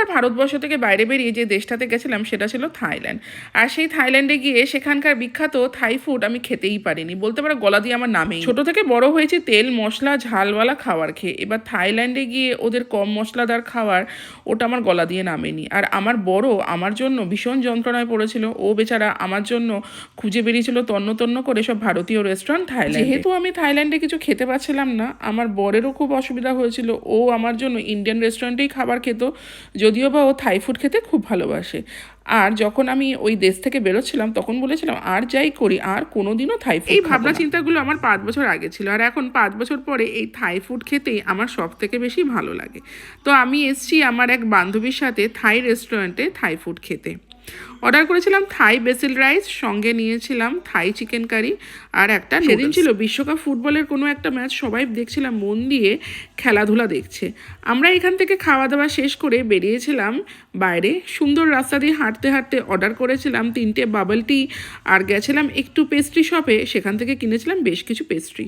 প্রথমবার ভারতবর্ষ থেকে বাইরে বেরিয়ে যে দেশটাতে গেছিলাম সেটা ছিল থাইল্যান্ড। আর সেই থাইল্যান্ডে গিয়ে সেখানকার বিখ্যাত থাই ফুড আমি খেতেই পারিনি, বলতে পারো গলা দিয়ে আমার নামেই। ছোট থেকে বড় হয়েছে তেল মশলা ঝালওয়ালা খাবার খেয়ে, এবার থাইল্যান্ডে গিয়ে ওদের কম মশলাদার খাবার ওটা আমার গলা দিয়ে নামেনি। আর আমার বড় আমার জন্য ভীষণ যন্ত্রণায় পড়েছিল, ও বেচারা আমার জন্য খুঁজে বেরিয়েছিল তন্ন তন্ন করে সব ভারতীয় রেস্টুরেন্ট থাইল্যান্ডে। যেহেতু আমি থাইল্যান্ডে কিছু খেতে পাচ্ছিলাম না, আমার বরেরও খুব অসুবিধা হয়েছিল, ও আমার জন্য ইন্ডিয়ান রেস্টুরেন্টেই খাবার খেত, যদিও বা ও থাই ফুড খেতে খুব ভালোবাসে। আর যখন আমি ওই দেশ থেকে বেরোচ্ছিলাম তখন বলেছিলাম আর যাই করি আর কোনোদিনও থাই ফুড। এই ভাবনা চিন্তাগুলো আমার 5 বছর আগে ছিল, আর এখন 5 বছর পরে এই থাই ফুড খেতেই আমার সব থেকে বেশি ভালো লাগে। তো আমি এসছি আমার এক বান্ধবীর সাথে থাই রেস্টুরেন্টে থাই ফুড খেতে। অর্ডার করেছিলাম থাই বেসিল রাইস, সঙ্গে নিয়েছিলাম থাই চিকেন কারি আর একটা। সেদিন ছিল বিশ্বকাপ ফুটবলের কোনো একটা ম্যাচ, সবাই দেখছিলাম মন দিয়ে খেলাধুলা দেখছে। আমরা এখান থেকে খাওয়া দাওয়া শেষ করে বেরিয়েছিলাম বাইরে, সুন্দর রাস্তা দিয়ে হাঁটতে হাঁটতে অর্ডার করেছিলাম 3টে বাবল টি আর গেছিলাম একটু পেস্ট্রি শপে, সেখান থেকে কিনেছিলাম বেশ কিছু পেস্ট্রি।